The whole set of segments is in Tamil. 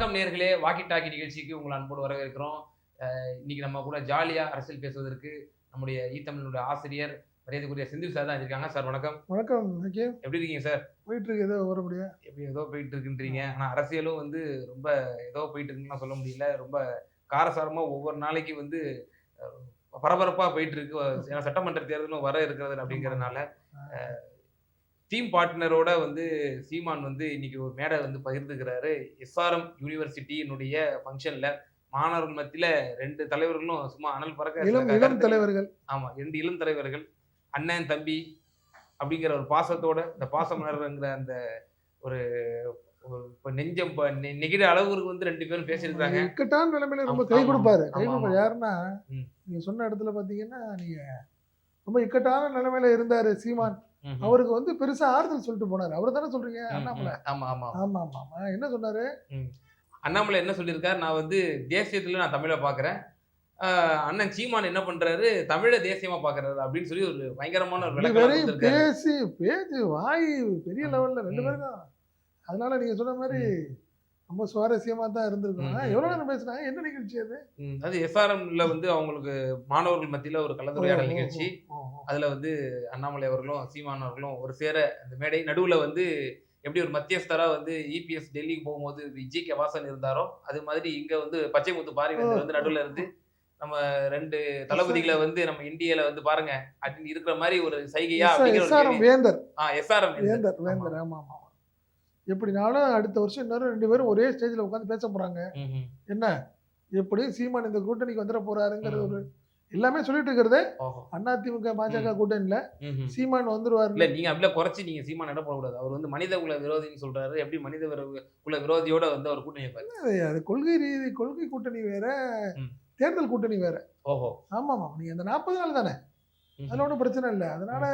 வணக்கம் நேயர்களே! வாக்கி டாக்கி நிகழ்ச்சிக்கு உங்களை அன்போடு வரவேற்கிறோம். இன்னைக்கு நம்ம கூட ஜாலியா அரசியல் பேசுவதற்கு நம்முடைய ஈத்தமிழுடைய ஆசிரியர், மரியாதைக்குரிய செந்தில் சார் தான் இருக்காங்க. சார் வணக்கம். வணக்கம் விக்கி. எப்படி இருக்கீங்க சார்? போயிட்டு இருக்கு ஏதோ ஓரபடியா. எப்படி ஏதோ போயிட்டு இருக்குன்றீங்க. ஆனா அரசியலும் ரொம்ப ஏதோ போயிட்டு இருக்குன்னுலாம் சொல்ல முடியல. ரொம்ப காரசாரமா ஒவ்வொரு நாளைக்கு அ பரபரப்பா போயிட்டு இருக்கு. ஏன்னா சட்டமன்ற தேர்தலும் வர இருக்கிறது அப்படிங்கிறதுனால, அ டீம் பார்ட்னரோட சீமான் இன்னைக்கு ஒரு மேடை பகிர்ந்துக்கிறாரு. எஸ்ஆர்எம் யூனிவர்சிட்டியினுடைய ஃபங்ஷன்ல மாணவர்கள் மத்தியில 2 தலைவர்களும் சும்மா அனல் பறக்க இளம் தலைவர்கள். ஆமா 2 இளம் தலைவர்கள். அண்ணன், தம்பி அப்படிங்கிற ஒரு பாசத்தோட இந்த பாசமலர்ங்கிற அந்த ஒரு ஒரு நெஞ்சம் நெகிழ அளவுக்கு 2 பேரும் பேசியிருக்காங்க. இக்கட்டான நிலைமையில ரொம்ப கை கொடுப்பாரு. யாருன்னா ம். நீங்க சொன்ன இடத்துல பாத்தீங்கன்னா, நீங்க ரொம்ப இக்கட்டான நிலைமையில இருந்தாரு சீமான். அவருக்கு பெருசா ஆறுதல் சொல்லிட்டு போனாரு. அவரு தானே சொல்றீங்க அண்ணாமலை? ஆமா ஆமா ஆமா ஆமா ஆமா. என்ன சொன்னாரு? அண்ணாமலை என்ன சொல்லியிருக்காரு? நான் தேசியத்துல நான் தமிழை பாக்குறேன். அண்ணன் சீமான் என்ன பண்றாரு? தமிழை தேசியமா பாக்குறாரு அப்படின்னு சொல்லி ஒரு பயங்கரமான ஒரு விளக்கம் பேச்சு வாய் பெரிய லெவல்ல 2 பேருக்கும். அதனால நீங்க சொன்ன மாதிரி ரொம்ப சுவாரஸ்யமா தான் இருந்திருக்கும். எவ்வளவு நேரம் பேசுனாங்க? என்ன நிகழ்ச்சி அது? அது எஸ்ஆர்எம்ல அவங்களுக்கு மாணவர்கள் மத்தியில ஒரு கலந்துரையாடல் நிகழ்ச்சி. அதுல அண்ணாமலை அவர்களும் சீமான் அவர்களும் ஒரு சேர அந்த மேடை நடுவுல எப்படி ஒரு மத்தியஸ்தரா இபிஎஸ் டெல்லிக்கு போகும்போது விஜய்க்கு வாசன் இருந்தாரோ அது மாதிரி இங்க பச்சை முத்து பாரிவேந்தர் நடுவுல இருந்து நம்ம 2 தளபதிகளை நம்ம இந்தியால பாருங்க அப்படின்னு இருக்கிற மாதிரி ஒரு சைகையா எஸ்ஆர்எம் வேந்தர். எஸ்ஆர்எம் வேந்தர் வேந்தர். ஆமா ஆமா. எப்படினாலும் அடுத்த வருஷம் இன்னொரு 2 பேரும் ஒரே ஸ்டேஜ்ல உட்காந்து பேச போறாங்க. என்ன எப்படியும் சீமான் இந்த கூட்டணிக்கு வந்துட போறாருங்கிற ஒரு எல்லாமே சொல்லிட்டு இருக்கிறது. அதிமுக பாஜக கூட்டணியில சீமான் வந்துருவாரு. இல்ல நீங்க அப்படியே குறைச்சி நீங்க சீமான் இடம் போடக்கூடாது. அவர் மனித குல விரோதின்னு சொல்றாரு. எப்படி மனித குல விரோதியோட அவர் கூட்டணி அது கொள்கை கூட்டணி வேற, தேர்தல் கூட்டணி வேற. ஓஹோ. ஆமா ஆமா. நீங்க அந்த 40 நாள் தானே, அதுல ஒன்றும் பிரச்சனை இல்லை. அதனால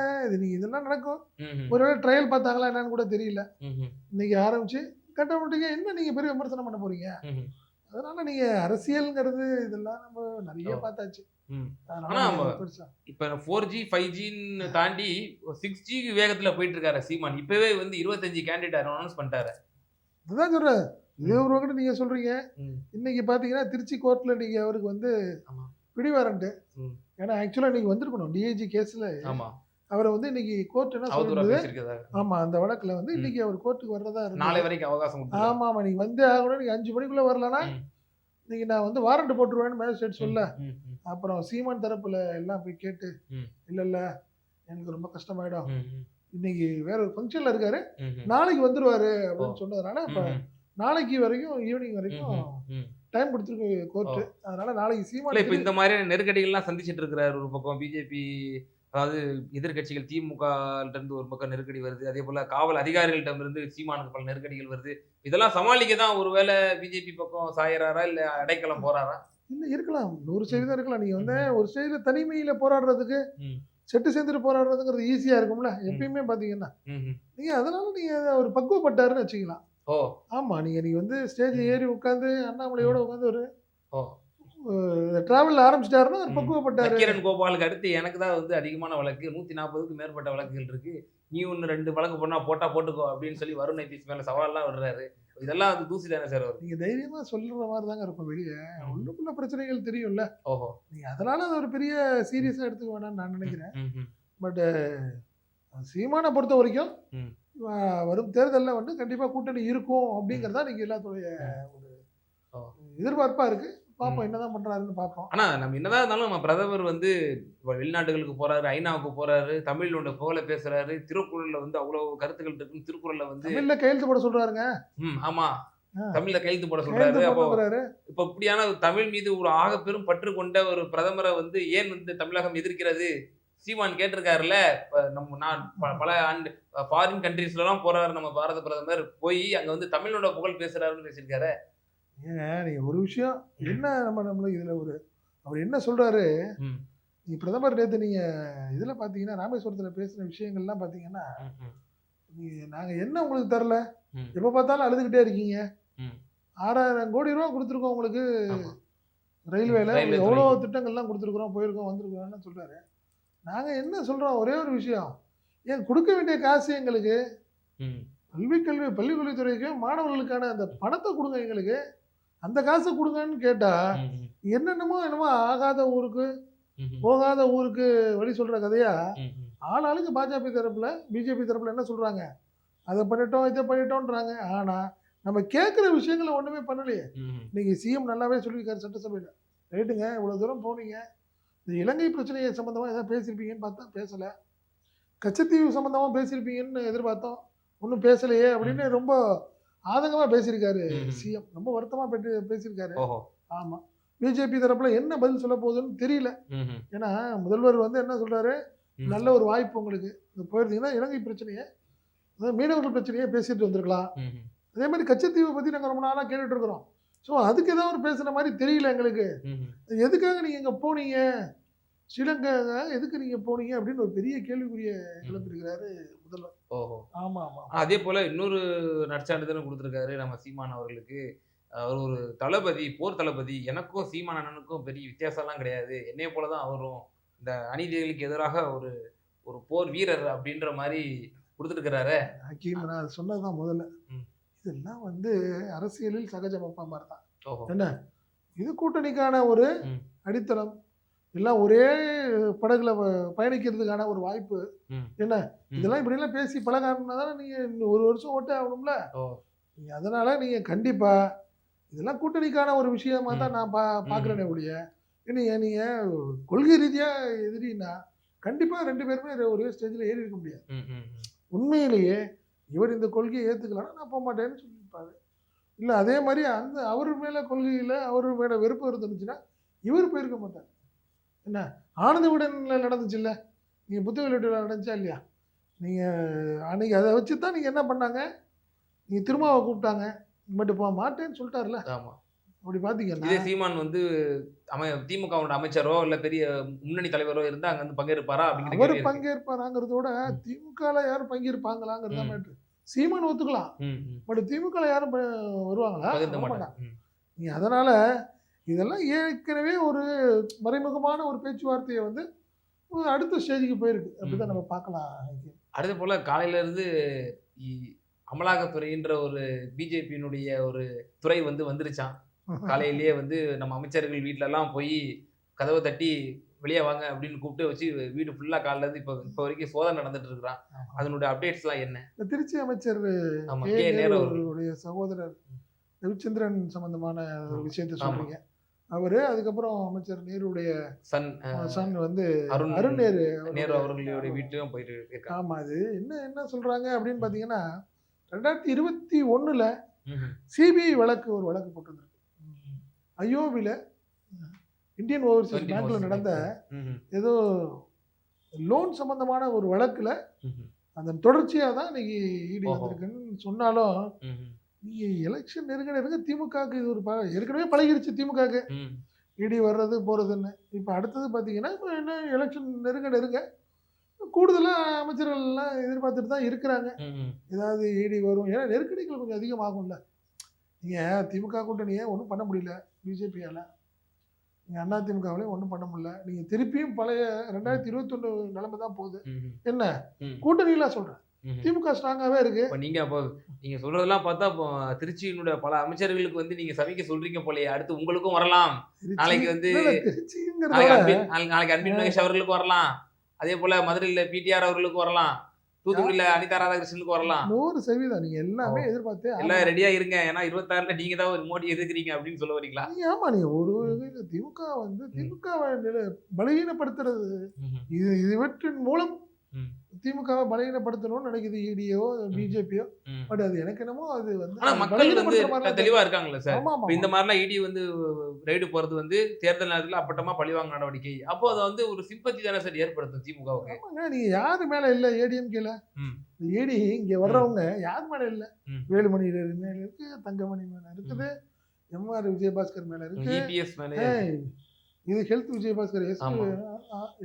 நீங்க இதெல்லாம் நடக்கும். ஒருவேளை ட்ரையல் பார்த்தாங்களா என்னன்னு கூட தெரியல. இன்னைக்கு ஆரம்பிச்சு கட்டப்பட்டீங்க என்ன நீங்க பெரிய விமர்சனம் பண்ண போறீங்க? அதனால நீங்க அரசியல்ங்கிறது இதெல்லாம் நம்ம நிறைய பார்த்தாச்சு. இப்ப 4G 5Gன்னு தாண்டி 6G வேகத்துல போயிட்டு இருக்காரு சீமான். இப்பவே 25 கேண்டிடேட் அனௌன்ஸ் பண்ணிட்டாரு. அதுதான் சொல்றேன். இதே ஒரு வகையில் நீங்க சொல்றீங்க. இன்னைக்கு பாத்தீங்கன்னா திருச்சி கோர்ட்ல நீங்க அவருக்கு பிடிவாரண்ட். ஏன்னா ஆக்சுவலா நீங்க வந்திருக்கணும் டிஐஜி கேஸ்ல. அவரை இன்னைக்கு கோர்ட் என்ன சொல்லுது? ஆமா அந்த வழக்குல இன்னைக்கு அவர் கோர்ட்டுக்கு வர்றதா இருக்கு. நாளை வரைக்கும் அவகாசம். ஆமா ஆமா. நீங்க வந்தே ஆகணும். நீங்க 5 மணிக்குள்ள வரலன்னா நீங்க நான் வாரண்ட் போட்டுருவேன்னு மேஜிஸ்ட்ரேட் சொல்ல. அப்புறம் சீமான் தரப்புல எல்லாம் போய் கேட்டு இல்ல எனக்கு ரொம்ப கஷ்டமாயிடும், இன்னைக்கு வேற ஒரு ஃபங்க்ஷன்ல இருக்காரு, நாளைக்கு வந்துருவாரு அப்படின்னு சொன்னதுனால இப்ப நாளைக்கு வரைக்கும் ஈவினிங் வரைக்கும் டைம் கொடுத்துருக்கு கோர்ட். அதனால நாளைக்கு சீமான் இப்ப இந்த மாதிரியான நெருக்கடிகள்லாம் சந்திச்சுட்டு இருக்கிறாரு. ஒரு பக்கம் பிஜேபி, அதாவது எதிர்கட்சிகள் திமுக இருந்து ஒரு பக்கம் நெருக்கடி வருது. அதே போல காவல் அதிகாரிகளிடம் இருந்து சீமானுக்கு பல நெருக்கடிகள் வருது. இதெல்லாம் சமாளிக்க தான் ஒருவேளை பிஜேபி பக்கம் சாயறாரா இல்ல அடைக்கலம் போறாரா? இல்ல இருக்கலாம். 100 ஸ்டேஜ் தான் இருக்கலாம். நீங்க ஒரு ஸ்டேஜ்ல தனிமையில போராடுறதுக்கு செட்டு சேர்ந்துட்டு போராடுறதுங்கிறது ஈஸியா இருக்கும்ல எப்பயுமே பாத்தீங்கன்னா. நீங்க அதனால நீங்க ஒரு பக்குவப்பட்டாருன்னு வச்சுக்கலாம். ஆமா. நீங்க ஸ்டேஜ் ஏறி உட்காந்து அண்ணாமலையோட உட்காந்து ஒரு டிராவல் ஆரம்பிச்சிட்டாருன்னா ஒரு பக்குவப்பட்டாரு. கிரண் கோபாலுக்கு அடுத்து எனக்கு தான் அதிகமான வழக்கு, 140க்கு மேற்பட்ட வழக்குகள் இருக்கு. நீ 2 வழக்கு போட்டா போட்டுக்கோ அப்படின்னு சொல்லி வருண் ஐபிஎஸ் மேல சவால்லாம் விடுறாரு. இதெல்லாம் தூசி தானே சார் அவர். நீங்க தைரியமா சொல்ற மாதிரி தாங்க இருக்கும். வெளியே உள்ளுக்குள்ள பிரச்சனைகள் தெரியும்ல. ஓஹோ. நீங்க அதனால அது ஒரு பெரிய சீரியஸா எடுத்துக்க வேணாம்னு நான் நினைக்கிறேன். பட் சீமானை பொறுத்த வரைக்கும் வரும் தேர்தலில் கண்டிப்பா கூட்டணி இருக்கும் அப்படிங்கறதா நீங்க எல்லாத்துடைய ஒரு எதிர்பார்ப்பா இருக்கு. பாப்போம் என்னதான் பண்றாருன்னு பாப்போம். ஆனா நம்ம என்னதான் இருந்தாலும் நம்ம பிரதமர் வெளிநாடுகளுக்கு போறாரு, ஐநாவுக்கு போறாரு, தமிழோட புகழ பேசுறாரு, திருக்குறள்ல அவ்வளவு கருத்துக்கள் இருக்கு. திருக்குறள்ல தமிழ்ல கையெழுத்து போட சொல்றாருங்க. ஆமா தமிழ்ல கையெழுத்து போட சொல்றாரு. அப்போ இப்ப இப்படியான தமிழ் மீது ஒரு ஆக பெரும் பற்று கொண்ட ஒரு பிரதமரை ஏன் தமிழகம் எதிர்க்கிறது? சீமான் கேட்டிருக்காருல்ல. நான் பல ஆண்டு ஃபாரின் கண்ட்ரீஸ்ல எல்லாம் போறாரு நம்ம பாரத பிரதமர், போய் அங்க தமிழோட புகழ் பேசுறாருன்னு பேசியிருக்காரு. ஏங்க நீங்க ஒரு விஷயம் என்ன நம்மளுக்கு இதுல அவர் என்ன சொல்றாரு? நீ பிரதமர் நேத்து நீங்க இதுல பாத்தீங்கன்னா ராமேஸ்வரத்துல பேசுற விஷயங்கள்லாம் பாத்தீங்கன்னா, நாங்க என்ன உங்களுக்கு தரல, எப்ப பார்த்தாலும் அழுதுகிட்டே இருக்கீங்க. 6000 கோடி ரூபா கொடுத்துருக்கோம் உங்களுக்கு ரயில்வேல, எவ்வளவு திட்டங்கள்லாம் கொடுத்துருக்குறோம், போயிருக்கோம் வந்திருக்கோம்னு சொல்றாரு. நாங்க என்ன சொல்றோம்? ஒரே ஒரு விஷயம், ஏன் கொடுக்க வேண்டிய காசு எங்களுக்கு பள்ளிக்கல்வித்துறைக்கு மாணவர்களுக்கான அந்த பணத்தை கொடுங்க எங்களுக்கு. அந்த காசை கொடுங்கன்னு கேட்டா என்னென்னமோ ஆகாத ஊருக்கு போகாத ஊருக்கு வழி சொல்ற கதையா ஆளாளுக்கு பாஜக தரப்புல பிஜேபி தரப்புல என்ன சொல்றாங்க, அதை பண்ணிட்டோம் இதை பண்ணிட்டோம்ன்றாங்க. ஆனா நம்ம கேட்குற விஷயங்களை ஒண்ணுமே பண்ணலையே. நீங்க சிஎம் நல்லாவே சொல்லியிருக்காரு சட்டசபையில, ரைட்டுங்க இவ்வளவு தூரம் போனீங்க, இந்த இலங்கை பிரச்சனையை சம்பந்தமா ஏதாவது பேசியிருப்பீங்கன்னு பார்த்தா பேசல, கச்சத்தீவு சம்பந்தமா பேசியிருப்பீங்கன்னு எதிர்பார்த்தோம், ஒன்றும் பேசலையே அப்படின்னு ரொம்ப ஆதங்கமா பேசியிருக்காரு சிஎம். ரொம்ப வருத்தமா பேசியிருக்காரு. ஆமா, பிஜேபி தரப்புல என்ன பதில் சொல்ல போகுதுன்னு தெரியல. ஏன்னா முதல்வர் வந்து என்ன சொல்றாரு, நல்ல ஒரு வாய்ப்பு உங்களுக்கு, போயிருந்தீங்கன்னா இலங்கை பிரச்சனையை, மீனவர்கள் பிரச்சனையை பேசிட்டு வந்திருக்கலாம். அதே மாதிரி கச்சத்தீவை பத்தி நாங்கள் ரொம்ப நாளாக கேட்டுட்டு இருக்கிறோம். ஸோ அதுக்கு ஏதாவது ஒரு பேசுன மாதிரி தெரியல எங்களுக்கு. எதுக்காக நீங்க இங்க போனீங்க, ஸ்ரீலங்கா எதுக்கு நீங்க போனீங்க அப்படின்னு ஒரு பெரிய கேள்விக்குரிய கிளப்பிருக்கிறாரு முதல்வர். ஆமா ஆமா. அதே போல இன்னொரு நற்சான்றிதழும் கொடுத்திருக்காரு நம்ம சீமான் அவர்களுக்கு. அவர் ஒரு தளபதி, போர் தளபதி. எனக்கும் சீமான் அண்ணனுக்கும் பெரிய வித்தியாசம்லாம் கிடையாது, என்னைய போலதான் அவரும் இந்த அநீதிகளுக்கு எதிராக ஒரு ஒரு போர் வீரர் அப்படின்ற மாதிரி கொடுத்துருக்கிறாரு. ஹக்கீம், நான் அது சொன்னதுதான் முதல்ல, இதெல்லாம் வந்து அரசியலில் சகஜமப்பா மாதிரி தான். என்ன இது கூட்டணிக்கான ஒரு அடித்தளம், எல்லாம் ஒரே படகுல பயணிக்கிறதுக்கான ஒரு வாய்ப்பு. என்ன இதெல்லாம் இப்படி எல்லாம் பேசி பழகாரம்னா தானே நீங்க ஒரு வருஷம் ஓட்டே ஆகணும்ல. நீங்க அதனால நீங்க கண்டிப்பா இதெல்லாம் கூட்டணிக்கான ஒரு விஷயமா தான் நான் பாக்குறேனே ஒழிய, நீங்க கொள்கை ரீதியா எதிரின்னா கண்டிப்பா ரெண்டு பேருமே ஒரே ஸ்டேஜ்ல ஏறி இருக்க முடியாது. உண்மையிலேயே இவர் இந்த கொள்கையை ஏத்துக்கலாம்னா நான் போக மாட்டேன்னு சொல்லியிருப்பாரு. இல்ல அதே மாதிரி அந்த அவர் மேல கொள்கையில அவர் மேல வெறுப்பு இருந்துச்சுன்னா இவர் போயிருக்க மாட்டார். என்ன ஆனந்த விடன்ல நடந்துச்சு இல்ல, நீங்க புத்தக வெளியீட்டுல நடந்துச்சா இல்லையா, நீங்க அன்னைக்கு அதை வச்சுதான் நீங்க என்ன பண்ணாங்க, நீங்க திருமாவை கூப்பிட்டாங்க, பட் போக மாட்டேன்னு சொல்லிட்டாருல. ஆமா, அப்படி பாத்தீங்கன்னா இதே சீமான் வந்து திமுகவோட அமைச்சரோ இல்ல பெரிய முன்னணி தலைவரோ இருந்தா அங்க வந்து பங்கேற்பாரா அப்படிங்கிற அவர் பங்கேற்பாராங்கிறதோட திமுக யாரும் பங்கேற்பாங்களாங்கிறதா மேட்ரு. சீமான் ஒத்துக்கலாம், பட் திமுக யாரும் வருவாங்களா? நீ அதனால இதெல்லாம் ஏற்கனவே ஒரு மறைமுகமான ஒரு பேச்சுவார்த்தையை வந்து அடுத்த ஸ்டேஜுக்கு போயிருக்கு, அப்படிதான் நம்ம பார்க்கலாம். அடுத்த போல காலையில இருந்து அமலாக்கத்துறைன்ற ஒரு பிஜேபியினுடைய ஒரு துறை வந்து வந்துருச்சான். காலையிலேயே வந்து நம்ம அமைச்சர்கள் வீட்டுல எல்லாம் போய் கதவை தட்டி வெளியே வாங்க அப்படின்னு கூப்பிட்டு வச்சு வீடு ஃபுல்லா காலைல இருந்து இப்போ வரைக்கும் சோதனை நடந்துட்டு இருக்கிறான். அதனுடைய அப்டேட்ஸ் எல்லாம் என்ன? திருச்சி அமைச்சர் அவருடைய சகோதரர் ரவிச்சந்திரன் சம்பந்தமான ஒரு விஷயத்தை சொல்றீங்க. அவரு அதுக்கப்புறம் அமைச்சர் நேருடைய சன் வந்து அருண் நேரு அவர்களுடைய வீட்லயும் போயிட்டு இருக்காங்க. ஆமா, அது என்ன சொல்றாங்க அப்படின்னு பாத்தீங்கன்னா 2021 சிபிஐ வழக்கு ஒரு வழக்கு போட்டிருந்திருக்கு. ஐயோபில இந்தியன் ஓவர்சீஸ் பேங்க்ல நடந்த ஏதோ லோன் சம்பந்தமான ஒரு வழக்குல அந்த தொடர்ச்சியா தான் இன்னைக்கு ஈடி வந்திருக்குன்னு சொன்னாலும், நீங்க எலெக்ஷன் நெருங்க திமுகவுக்கு இது ஒரு ஏற்கனவே பழகிடுச்சு திமுகவுக்கு ஈடி வர்றது போறதுன்னு. இப்ப அடுத்தது பாத்தீங்கன்னா இப்ப என்ன எலெக்ஷன் நெருங்க கூடுதலா அமைச்சர்கள் எல்லாம் எதிர்பார்த்துட்டு தான் இருக்கிறாங்க, ஏதாவது ஈடி வரும். ஏன்னா நெருக்கடிகள் கொஞ்சம் அதிகமாகும்ல. நீங்க திமுக கூட்டணியை ஒன்றும் பண்ண முடியல பிஜேபியால, நீங்க அண்ணா திமுகவிலையும் ஒன்றும் பண்ண முடியல. நீங்க திருப்பியும் பழைய 2021 நிலைமை தான் போகுது. என்ன கூட்டணிலாம் சொல்றேன், திமுக ஸ்ட்ராங்காவே இருக்கு. நீங்க சொல்றதெல்லாம் பார்த்தா திருச்சியினுடைய பல அமைச்சர்களுக்கு வந்து நீங்க சமைக்க சொல்றீங்க போலயே. அடுத்து உங்களுக்கும் வரலாம், நாளைக்கு வந்து நாளைக்கு அன்பில் மகேஷ் அவர்களுக்கு வரலாம், அதே போல மதுரையில பிடிஆர் அவர்களுக்கு வரலாம், தூத்துக்குடியில அனிதா ராதாகிருஷ்ணனுக்கு வரலாம். 100% நீங்க எல்லாமே எதிர்பார்த்து எல்லாம் ரெடியா இருங்க. ஏன்னா 26ல நீங்க தான் ஒரு மோடி எதிர்க்கிறீங்க அப்படின்னு சொல்ல வரீங்களா? ஆமா, நீங்க ஒரு திமுக வந்து திமுக பலவீனப்படுத்துறது, இவற்றின் மூலம் திமுகவை பலவீனப்படுத்தணும்னு நினைக்குது ஈடியோ பிஜேபியோ. பட் அது எனக்கு என்னமோ அது வந்து மக்கள் வந்து தெளிவா இருக்காங்கல்ல சார். இந்த மாதிரிலாம் ஈடி வந்து ரைடு போறது வந்து தேர்தல் நேரத்துல அப்பட்டமா பழிவாங்க நடவடிக்கை. அப்போ அதை வந்து ஒரு சிம்பத்தி தானே சார் ஏற்படுத்தும் திமுகவுக்கு. ஆமாங்க, நீங்க யாரு மேல இல்ல ஏடிஎம்கேல ஈடி இங்க வர்றவங்க யார் மேல இல்ல, வேலுமணி மேல இருக்கு, தங்கமணி மேல இருக்குது, எம்ஆர் விஜயபாஸ்கர் மேல இருக்கு, இபிஎஸ் மேல இது ஹெல்த் விஜயபாஸ்கர்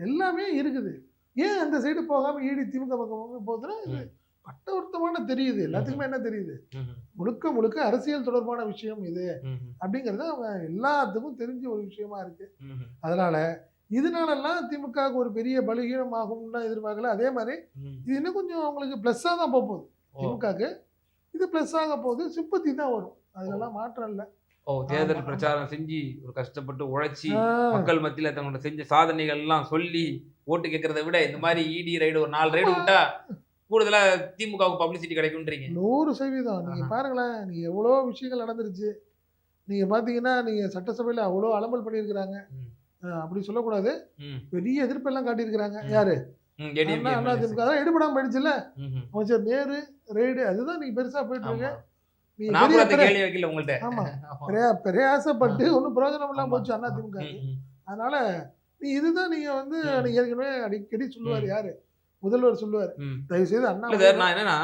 எல்லாமே இருக்குது. ஏன் அந்த சைடு போகாம ஈடி திமுக பக்கம் போகுதுன்னா இது பட்டவர்த்தமான தெரியுது, எல்லாத்துக்குமே என்ன தெரியுது, முழுக்க அரசியல் தொடர்பான விஷயம் இது அப்படிங்கறது அவங்க எல்லாத்துக்கும் தெரிஞ்ச ஒரு விஷயமா இருக்கு. அதனால இதனாலெல்லாம் திமுகவுக்கு ஒரு பெரிய பலகீனம் ஆகும்னு எதிர்பார்க்கல. அதே மாதிரி இது இன்னும் கொஞ்சம் அவங்களுக்கு பிளஸ்ஸா தான் போகுது, திமுகவுக்கு இது பிளஸ் ஆக போகுது, சிம்பத்தி தான் வரும், அதெல்லாம் மாற்றம் இல்லை. தேர்தல் ஆமா. பிரச்சாரம் செஞ்சு ஒரு கஷ்டப்பட்டு உழைச்சி ஆ, மக்கள் மத்தியில தங்களோட செஞ்ச சாதனைகள் எல்லாம் சொல்லி ஓட்டு கேட்கறத விட இந்த மாதிரி இடி ரைடு ஒரு 4 ரைடு ஆமா. விட்டா கூடுதலா திமுகவுக்கு பப்ளிசிட்டி கிடைக்கும்ன்றீங்க. 100% நீங்க ஆஹா. பாருங்களேன். நீங்க எவ்வளோ விஷயங்கள் நடந்துருச்சு. நீங்க பார்த்தீங்கன்னா, நீங்க சட்டசபையில அவ்வளோ அலம்பல் பண்ணியிருக்கிறாங்க. ம். அப்படி சொல்லக்கூடாது. ம். பெரிய எதிர்ப்பெல்லாம் காட்டியிருக்கிறாங்க. ம். யாரு? ம். ஏடிஎம்கே எம்எல்ஏஸ். அதிமுக. அதான் எடுபடாம போயிடுச்சுல்ல. ம்ஹும். அமைச்சர் நேரு, ரெய்டு அதுதான் நீங்க பெருசா போயிட்டு இருக்கு. ஆமா. நீங்க நான் கூட பெரிய அந்த கேள்வி வைக்கல உங்கள்ட்ட. ஆமா. ஆமா. பிரயாசப்பட்டு ஒண்ணும் பிரயோஜனம் இல்லாம ஆமா. போச்சு அதிமுக. ம். ம். அதனால இதுதான் நீங்க வந்து ம். நீங்க ஏற்கனவே அடிக்கடி சொல்லுவாரு ம். யாரு? முதல்வர் சொல்லுவாரு. ம். தயவு செய்து இல்ல அண்ணாமலை சார், நான் என்னன்னா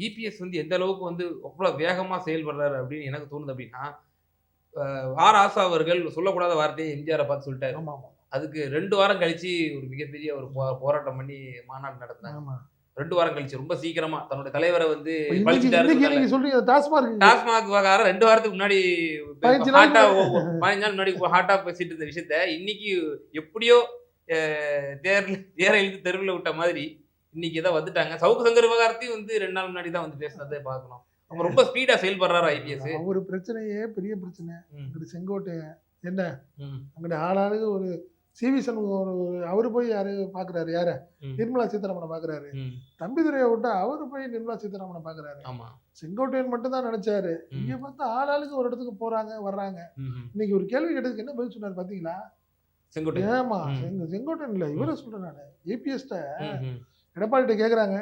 இபிஎஸ் வந்து எந்த அளவுக்கு வந்து அவ்வளவு வேகமா செயல்படுறாரு அப்படின்னு எனக்கு தோணுது அப்படின்னா, ஆசா அவர்கள் சொல்லக்கூடாத வார்த்தையை எம்ஜிஆரை பார்த்து சொல்லிட்டாரு. ஆமா, ஆமா, அதுக்கு 2 வாரம் கழிச்சு ஒரு மிகப்பெரிய ஒரு போராட்டம் பண்ணி மாநாடு நடத்தினாங்க. ஆமா. 2 வாரம் கழிச்சு ரொம்ப சீக்கிரமா தன்னுடைய தலைவரை வந்து இப்ப இன்னைக்கு பழிச்சிட்டாரு. நீங்க சொல்றீங்க டாஸ்மார்க் டாஸ்மாக் விவகாரம் 2 வாரத்துக்கு முன்னாடி 15 நாள் ஹாட்டா 15 நாள் முன்னாடி ஹாட்டா பேசிட்டு இருந்த விஷயத்த இன்னைக்கு எப்படியோ தேரை இழுத்து தெருவில் விட்ட மாதிரி இன்னைக்கு ஏதோ வந்துட்டாங்க. சவுக்கு சங்கர் விவகாரத்தையும் வந்து 2 நாள் முன்னாடி தான் வந்து பேசினதை பார்க்கணும். அவங்க ரொம்ப ஸ்பீடா செயல்படுறாரு ஐபிஎஸ். ஒரு பிரச்சனையே பெரிய பிரச்சனை. அங்கிட்டு செங்கோட்டையன் என்ன அங்கிட்டு ஆளாளுக்கு ஒரு சிவி சண்முகம் அவரு போய் யாரு பாக்குறாரு? யார? நிர்மலா சீதாராமனை பாக்குறாரு. தம்பிதுரையை விட்டா அவரு போய் நிர்மலா சீதாராமனை பாக்குறாரு. செங்கோட்டையன் மட்டும் தான் நினைச்சாரு. இங்க பார்த்தா ஆளாளுக்கு ஒரு இடத்துக்கு போறாங்க வர்றாங்க. இன்னைக்கு ஒரு கேள்வி கேட்டதுக்கு என்ன பதில் சொன்னாரு பாத்தீங்களா? செங்கோட்டையன். ஏமா செங்கோட்டையன் இல்ல இவரை சொல்றேன் நானு. ஏபிஎஸ்ட எடப்பாடிட்ட கேக்குறாங்க.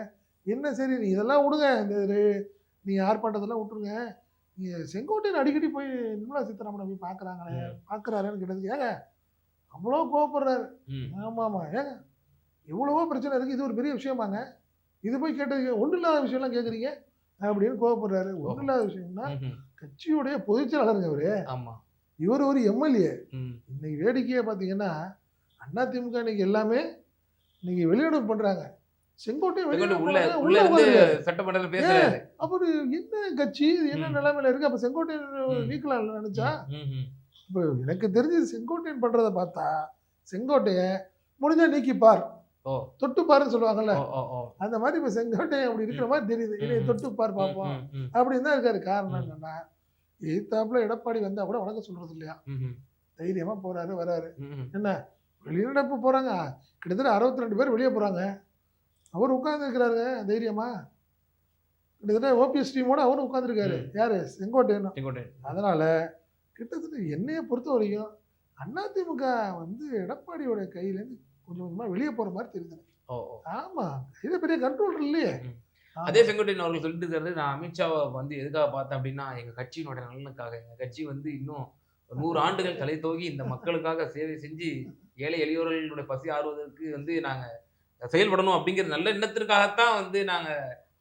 என்ன சரி நீ இதெல்லாம் விடுங்க. நீ ஆர்ப்பாட்டத்தெல்லாம் விட்டுருங்க. நீங்க செங்கோட்டையன் அடிக்கடி போய் நிர்மலா சீதாராமனை போய் பாக்குறாங்களே பாக்குறாருன்னு கேட்டதுக்கு ஏங்க அவ்வளோ கோவப்படுறாரு. ஆமாமா ஏங்க எவ்வளவோ பிரச்சனை இருக்கு. இது ஒரு பெரிய விஷயமாங்க. இது போய் கேட்டது ஒன்றும் இல்லாத விஷயம்லாம் கேட்குறீங்க அப்படின்னு கோவப்படுறாரு. ஒன்றும் இல்லாத விஷயம்னா கட்சியுடைய பொதுச் செயலாளருங்க அவரு. இவர் ஒரு எம்எல்ஏ. இன்னைக்கு வேடிக்கையை பார்த்தீங்கன்னா அதிமுக இன்னைக்கு எல்லாமே இன்னைக்கு வெளிநடப்பு பண்றாங்க. செங்கோட்டையன் சட்டமன்றத்தில் பேசுறாரு. அப்படி என்ன கட்சி என்ன நிலைமையில இருக்கு? அப்ப செங்கோட்டையன் நீக்கலாம் நினைச்சா இப்போ எனக்கு தெரிஞ்சு செங்கோட்டையன் பண்றதை பார்த்தா செங்கோட்டையன் முடிஞ்சா நீக்கிப்பார் தொட்டுப்பாருன்னு சொல்லுவாங்கல்ல, அந்த மாதிரி இப்ப செங்கோட்டையன் அப்படி இருக்கிற மாதிரி தெரியுது. இதை தொட்டுப்பார் பார்ப்போம் அப்படின்னு தான் இருக்காரு. காரணம் என்னன்னா எதிர்த்தாப்புல எடப்பாடி வந்தா கூட வணக்கம் சொல்றது இல்லையா? தைரியமா போறாரு வராரு. என்ன வெளிநடப்பு போறாங்க, கிட்டத்தட்ட 62 பேர் வெளியே போறாங்க. அவர் உட்கார்ந்து இருக்கிறாருங்க தைரியமா. கிட்டத்தட்ட ஓபிஎஸ் டீமோட அவரும் உட்கார்ந்துருக்காரு. யாரு? செங்கோட்டையன். அதனால கிட்டத்தட்ட என்னைய பொறுத்த வரைக்கும் அதிமுக வந்து எடப்பாடியோட கையிலேருந்து கொஞ்சம் கொஞ்சமா வெளியே போற மாதிரி தெரியுது. ஆமா, இது பெரிய கண்ட்ரோல் இல்லையே. அதே செங்கோட்டையன் அவர்கள் சொல்லிட்டு இருக்காரு, நான் அமித்ஷாவை வந்து எதுக்காக பார்த்தேன் அப்படின்னா எங்க கட்சியினுடைய நலனுக்காக. எங்க கட்சி வந்து இன்னும் 100 ஆண்டுகள் தலை தோகி இந்த மக்களுக்காக சேவை செஞ்சு ஏழை எளியோர்களுடைய பசி ஆறுவதற்கு வந்து நாங்க செயல்படணும் அப்படிங்கிற நல்ல எண்ணத்திற்காகத்தான் வந்து நாங்க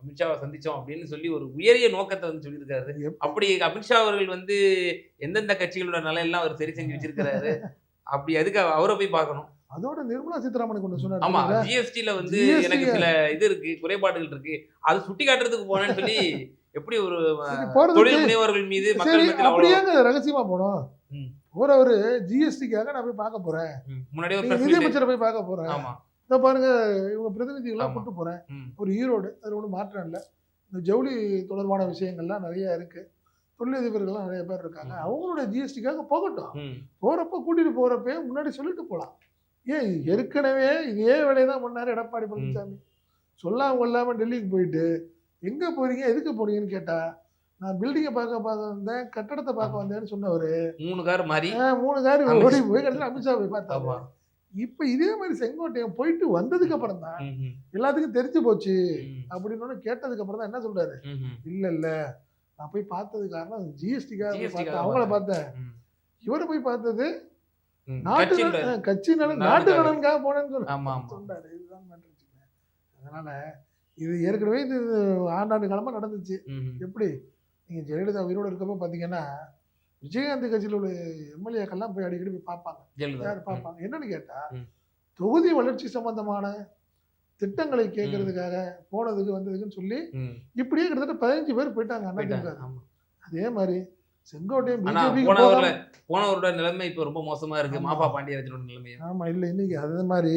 அமித்ஷாவை சந்திச்சோம் அப்படின்னு சொல்லி ஒரு உயரிய நோக்கத்தை வந்து சொல்லியிருக்காரு. அப்படி அமித்ஷா அவர்கள் வந்து எந்தெந்த கட்சிகளோட நலன் எல்லாம் அவர் சரி செஞ்சு வச்சிருக்கிறாரு. அப்படி அதுக்கு அவரை போய் பார்க்கணும். அதோட நிர்மலா சீதாராமனுக்கு ஒன்று சொன்னார். ஆமா, ஜிஎஸ்டில வந்து எனக்கு சில இது இருக்கு, குறைபாடுகள் இருக்கு, அது சுட்டி காட்டுறதுக்கு போனேன்னு சொல்லி எப்படி ஒரு தொழில் முனைவர்கள் மீது மக்கள் அப்படியாங்க ரகசியமா போனோம். போறவரு ஜிஎஸ்டிக்காக நான் போய் பார்க்க போறேன், முன்னாடியே ஒரு நிதியமைச்சரை போய் பார்க்க போறேன். ஆமா, இதை பாருங்க இவங்க பிரதிநிதிகள்லாம் கூட்டு போறேன். ஒரு ஈரோடு, அது ஒன்றும் மாற்றம் இல்லை. இந்த ஜவுளி தொடர்பான விஷயங்கள்லாம் நிறைய இருக்கு. தொழிலதிபர்கள்லாம் நிறைய பேர் இருக்காங்க. அவங்களோட ஜிஎஸ்டிக்காக போகட்டும். போறப்ப கூட்டிட்டு போறப்ப முன்னாடி சொல்லிட்டு போகலாம். ஏன் ஏற்கனவே இதே வேலையை தான் பண்ணாரு எடப்பாடி பழனிசாமி. சொல்லாம கொள்ளாம டெல்லிக்கு போயிட்டு எங்க போறீங்க எதுக்கு போறீங்கன்னு கேட்டா, நான் பில்டிங்கை பார்க்க வந்தேன், கட்டடத்தை பார்க்க வந்தேன்னு சொன்னவரு 3 கார் மாறி 3 கார் ஓடி போய் கடைசியில் அமித்ஷா போய் பார்த்தாங்க. இப்ப இதே மாதிரி செங்கோட்டையன் போயிட்டு வந்ததுக்கு அப்புறம் தான் எல்லாத்துக்கும் தெரிஞ்சு போச்சு அப்படின்னு கேட்டதுக்கு அப்புறம் தான் என்ன சொல்றாரு, இல்ல நான் போய் பார்த்தது காரணம் ஜிஎஸ்டிக்காக அவங்கள பார்த்தேன், இவரை போய் பார்த்தது கட்சி நலன் நாட்டு நலனுக்காக போனேன்னு சொன்னாரு. இதுதான். அதனால இது ஏற்கனவே இது ஆண்டாண்டு காலமா நடந்துச்சு. எப்படி நீங்க ஜெயலலிதா உயிரோடு இருக்கப்போ பாத்தீங்கன்னா விஜயகாந்த் கட்சியில் உள்ள எம்எல்ஏக்கெல்லாம் போய் அடிக்கடி போய் பார்ப்பாங்க. யார் பார்ப்பாங்க? என்னன்னு கேட்டா தொகுதி வளர்ச்சி சம்பந்தமான திட்டங்களை கேட்கறதுக்காக போனதுக்கு வந்ததுக்குன்னு சொல்லி இப்படியே கிட்டத்தட்ட 15 பேர் போயிட்டாங்க. அதே மாதிரி செங்கோட்டையன் போனவரோட நிலைமை இப்ப ரொம்ப மோசமா இருக்கு. மாபா பாண்டியராஜனோட நிலைமை. ஆமா, இல்ல இன்னைக்கு அதே மாதிரி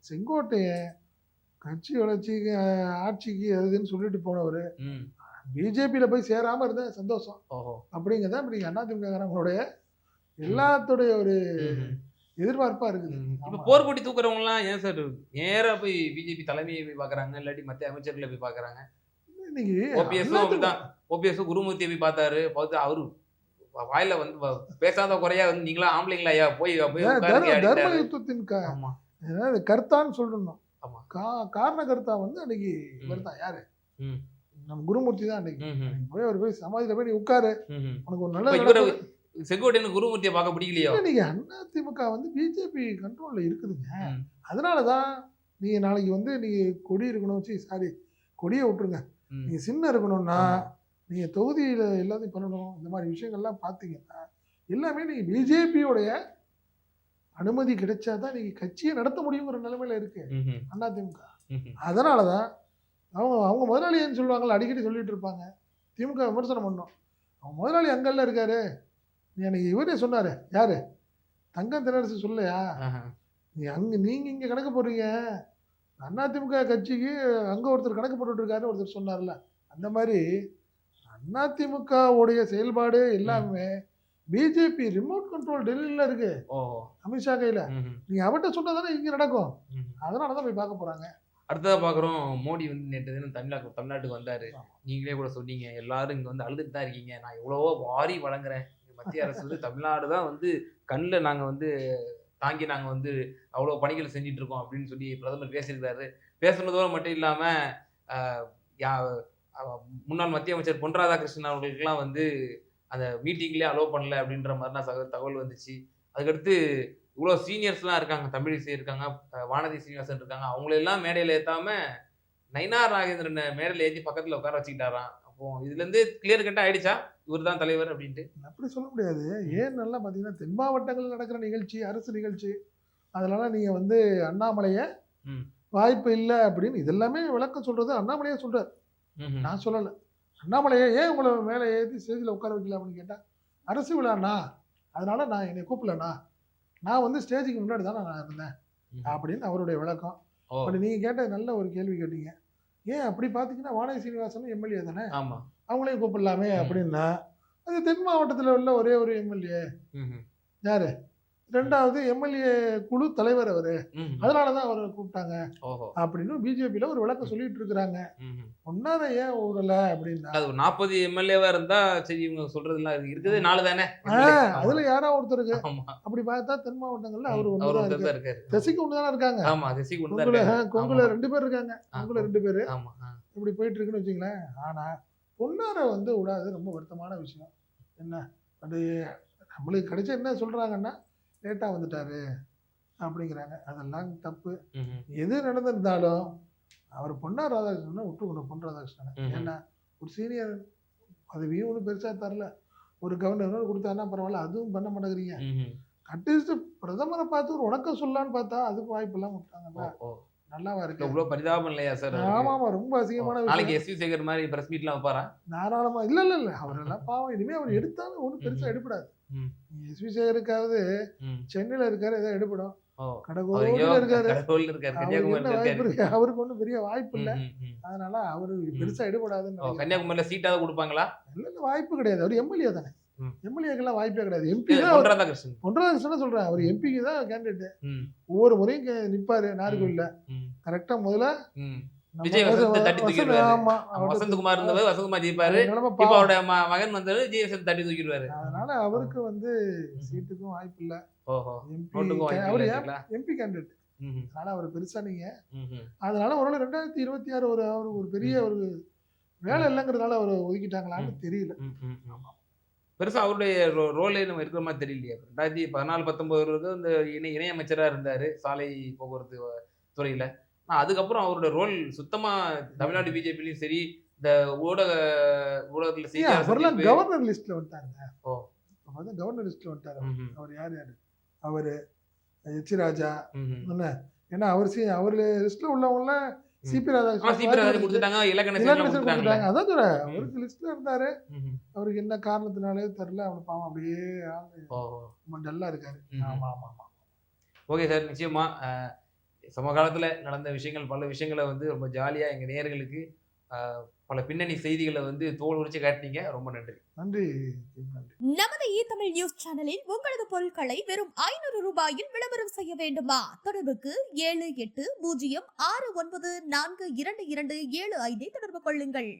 செங்கோட்டையன் கட்சி வளர்ச்சிக்கு ஆட்சிக்கு அதுன்னு சொல்லிட்டு போனவர் பிஜேபியில போய் சேராம இருந்தா சந்தோஷம் ஓஹோ. அப்படிங்கிறத இப்படி அதிமுககாரங்களுடைய எல்லாத்துடைய ஒரு ம்ஹும். எதிர்பார்ப்பா இருக்குது. இப்ப ஆமா. போர்க்கொடி தூக்குறவங்க எல்லாம் ஏன் சார் நேரா போய் பிஜேபி தலைமையை போய் பாக்குறாங்க, இல்லாட்டி மத்திய அமைச்சர்களை போய் பாக்குறாங்க? இன்னைக்கு ஓபிஎஸும் அப்படிதான். ஓபிஎஸும் குருமூர்த்தியை போய் பார்த்தாரு. பார்த்து அவரு வாயில வந்து பேசாத குறையா வந்து நீங்களா ஆம்பளைங்களா ஐயா போய் போய் உட்காருங்க தர்ம அப்படின்ட்டாரு. யுத்தத்தின் ஆமா. அதாவது கர்த்தான்னு சொல்லணும். ஆமா. காரண கர்த்தா வந்து அன்னைக்கு ம். இவர் தான் யாரு, ம். நம்ம குருமூர்த்தி தான் அன்னைக்கு. ம்ஹும். அன்னைக்கு போய் அவர் போய் சமாதியில போய் நீ உட்காரு, ம்ஹும். உனக்கு ஒரு இப்ப நல்ல இவரு செங்கோட்டையன் குருமூர்த்தியை பார்க்க பிடிக்கலையோ? நீங்க அதிமுக வந்து பிஜேபி கண்ட்ரோல்ல இருக்குதுங்க. ம். அதனாலதான் நீங்க நாளைக்கு வந்து நீங்க கொடி இருக்கணும், சாரி கொடியை விட்டுருங்க, ம். நீங்க சின்ன இருக்கணும்னா ஆமா. நீங்க தொகுதியில எல்லாத்தையும் பண்ணணும். இந்த மாதிரி விஷயங்கள்லாம் பார்த்தீங்கன்னா எல்லாமே நீங்க பிஜேபியோடைய அனுமதி கிடைச்சாதான் நீங்க கட்சியை நடத்த முடியுங்கிற நிலைமையில இருக்கு ம்ஹும். அதிமுக. ம்ஹும். அதனாலதான் அவங்க அவங்க முதலாளின்னு சொல்லுவாங்கல்ல, அடிக்கடி சொல்லிட்டு இருப்பாங்க, திமுக விமர்சனம் பண்ணோம். அவங்க முதலாளி அங்கல்ல இருக்காரு. நீ அன்னைக்கு இவரே சொன்னாரு, யாரு, தங்கம் தென்னரசு சொல்லலையா, ஆஹா. நீங்க இங்க கணக்கு போடுறீங்க, அதிமுக கட்சிக்கு அங்க ஒருத்தர் கணக்கு போட்டுட்டு இருக்காரு ஒருத்தர் சொன்னார்ல. அந்த மாதிரி அதிமுக உடைய செயல்பாடு எல்லாமே பிஜேபி ரிமோட் கண்ட்ரோல் டெல்லியில இருக்கு, ஓஹோ. அமித்ஷா கையில. ம்ஹும். நீங்க அவர்கிட்ட சொன்னதானே இங்க நடக்கும். ம்ஹும். அதனாலதான் போய் பார்க்க போறாங்க. அடுத்ததா பாக்குறோம், மோடி வந்து நேற்று தினம் தமிழ்நாட்டுக்கு வந்தாரு. நீங்களே கூட சொன்னீங்க, எல்லாரும் இங்க வந்து அழுதுட்டு தான் இருக்கீங்க, நான் எவ்வளவோ வாரி வழங்குறேன், மத்திய அரசு வந்து தமிழ்நாடு தான் வந்து கண்ணில் நாங்க வந்து தாங்கி நாங்க வந்து அவ்வளோ பணிகள் செஞ்சுட்டு இருக்கோம் அப்படின்னு சொல்லி பிரதமர் பேசியிருக்காரு. பேசுனதோடு மட்டும் இல்லாம முன்னாள் மத்திய அமைச்சர் பொன் ராதாகிருஷ்ணன் அவர்களுக்கெல்லாம் வந்து அந்த மீட்டிங்லேயே அலோவ் பண்ணல அப்படின்ற மாதிரிலாம் தகவல் வந்துச்சு. அதுக்கடுத்து இவ்வளோ சீனியர்ஸ்லாம் இருக்காங்க, தமிழிசை இருக்காங்க, வானதி சீனிவாசன் இருக்காங்க, அவங்களெல்லாம் மேடையில் ஏற்றாம நயினார் நாகேந்திரன் மேடையில் ஏற்றி பக்கத்தில் உட்கார வச்சுக்கிட்டாராம். அப்போ இதுல இருந்து கிளியர் கட்டா ஆயிடுச்சா இவர் தான் தலைவர் அப்படின்ட்டு? அப்படி சொல்ல முடியாது. ஏன் நல்லா பார்த்தீங்கன்னா தென் மாவட்டங்களில் நடக்கிற நிகழ்ச்சி, அரசு நிகழ்ச்சி, அதனால நீங்க வந்து அண்ணாமலையை வாய்ப்பு இல்லை அப்படின்னு இதெல்லாமே விளக்கம் சொல்றது அண்ணாமலையே சொல்றாரு, நான் சொல்லலை. அண்ணாமலையை ஏன் உங்களை மேலே ஏற்றி ஸ்டேஜில் உட்கார வைக்கல அப்படின்னு கேட்டால், அரசு விழாண்ணா, அதனால நான் என்னை கூப்பிடலண்ணா, நான் வந்து ஸ்டேஜுக்கு முன்னாடி தானே நான் இருந்தேன் அப்படின்னு அவருடைய விளக்கம். அப்படி நீங்கள் கேட்ட நல்ல ஒரு கேள்வி கேட்டீங்க. ஏன் அப்படி பார்த்தீங்கன்னா வானதி சீனிவாசன் எம்எல்ஏ தானே, அவங்களையும் கூப்பிடலாமே அப்படின்னா, அது தென் மாவட்டத்தில் உள்ள ஒரே ஒரு எம்எல்ஏ, யாரு, ரெண்டாவது எம்எல்ஏ குழு தலைவர் அவரு, அதனாலதான் அவரை கூப்பிட்டாங்க அப்படின்னு பிஜேபியில ஒரு விளக்கம் சொல்லிட்டு இருக்கிறாங்க. ஒன்னார ஏன் விடல அப்படின்னா, 40 எம்எல்ஏவா இருந்தா சரி, இவங்க சொல்றதுலாம் இருக்குது 4 தானே, அதுல யாரோ ஒருத்தருக்கு. அப்படி பார்த்தா தென் மாவட்டங்கள்ல அவரு ஒண்ணுதான் இருக்காரு, சசிக்கு ஒண்ணுதானே இருக்காங்க, கொங்குல 2 பேர் இருக்காங்க, கொங்குல 2 பேரு. இப்படி போயிட்டு இருக்குன்னு வச்சுங்களேன். ஆனா பொன்னார வந்து விடாது, ரொம்ப வருத்தமான விஷயம். என்ன அது நம்மளுக்கு கிடைச்ச என்ன சொல்றாங்கன்னா, லேட்டா வந்துட்டாரு அப்படிங்கிறாங்க. அதெல்லாம் தப்பு. எது நடந்திருந்தாலும் அவர் பொன்னார் ராதாகிருஷ்ணனை விட்டுக்கணும். பொன் ராதாகிருஷ்ணனை ஏன்னா ஒரு சீனியர் பதவியும் ஒன்றும் பெருசா தரல, ஒரு கவர்னர் கொடுத்தாருன்னா பரவாயில்ல, அதுவும் பண்ண மாட்டேங்கிறீங்க. அட்லீஸ்ட் பிரதமரை பார்த்து ஒரு வணக்கம் சொல்லலான்னு பார்த்தா அதுக்கு வாய்ப்பு எல்லாம் விட்டாங்கல்ல, நல்லாவா இருக்கு. இவ்வளவு பரிதாபம் இல்லையா சார்? ஆமா ஆமா, ரொம்ப அசிங்கமான விஷயம். நாளைக்கு எஸ்வி சேகர் மாதிரி பிரஸ் மீட்லாம் வைப்பாரா? தாராளமா. இல்ல அவர் எல்லாம் பாவம், இனிமே அவர் எடுத்தாலும் ஒன்றும் பெருசா எடுப்படாது. எஸ்வி சேகருக்காவது சென்னையில இருக்காரு, ஏதோ எடுப்படும். கடகோல இருக்காரு, அவருக்கு ஒன்றும் பெரிய வாய்ப்பு இல்லை, அதனால அவரு பெருசா எடுபடாதுன்னு. கன்னியாகுமரியில சீட்டாவது கொடுப்பாங்களா? இல்ல வாய்ப்பு கிடையாது, அவர் எம்எல்ஏ தானே, எம்எல்ஏக்கெல்லாம் வாய்ப்பே கிடையாது. எம்பி தான் பொன் ராதாகிருஷ்ணன் சொல்றேன், அவர் எம்பிக்கு தான் கேண்டிடேட். ஒவ்வொரு முறையும் நிப்பாரு நாகர்கோவில்ல. கரெக்டா முதல்ல விஜய் தட்டி தூக்கிடுவாரு. வசந்தகுமார் இருந்தவர் வசந்தகுமார் ஜெயிப்பாரு, இப்ப அவருடைய மகன் வந்தவர் விஜய் வசந்த் தட்டி தூக்கிடுவாரு. அதனால அவருக்கு வந்து சீட்டுக்கும் வாய்ப்பு இல்ல, எம்பி கேண்டிடேட். அதனால அவர் பெருசா நீங்க அதனால ஒரு 2026 ஒரு பெரிய ஒரு வேலை இல்லைங்கிறதுனால அவர் ஒதுக்கிட்டாங்களான்னு தெரியல. பெருசா அவருடைய ரோலே நம்ம இருக்கிற மாதிரி தெரியலையா? 2014-19 இந்த இணையமைச்சரா இருந்தாரு சாலை போக்குவரத்து துறையில. அதுக்கப்புறம் அவரோட ரோல் சுத்தமா தமிழ்நாடு பிஜேபிலையும் சரி, இந்த ஊடகத்துல செய்தி கவர்னர் லிஸ்ட்ல வந்துட்டாங்க. கவர்னர் லிஸ்ட்ல வந்துட்டாரு. அவர் யாரு அவரு எச் ராஜா, ஏன்னா அவர் லிஸ்ட்ல உள்ளவங்கள சிபி ராதாகிருஷ்ணன் கொடுத்துட்டாங்க, அதான் சொல்றேன். அவருக்கு லிஸ்ட்ல இருந்தாரு, அவருக்கு என்ன காரணத்தினாலே தெரியல, அவரு பாவம் அப்படியே டல்லா இருக்காரு. ஆமா ஆமா ஆமா. ஓகே சார், நிச்சயமா சமகாலத்துல நடந்த விஷயங்கள் பல விஷயங்களை வந்து ரொம்ப ஜாலியா எங்க நேயர்களுக்கு பல பின்னணி செய்திகளை வந்து தோல் உரிச்சு காட்டினீங்க. ரொம்ப நன்றி. நன்றி. நமது தமிழ் நியூஸ் சேனலில் உங்களது பொருட்களை வெறும் 500 ரூபாயில் விளம்பரம் செய்ய வேண்டுமா? தொடர்புக்கு 7806942275 தொடர்பு கொள்ளுங்கள்.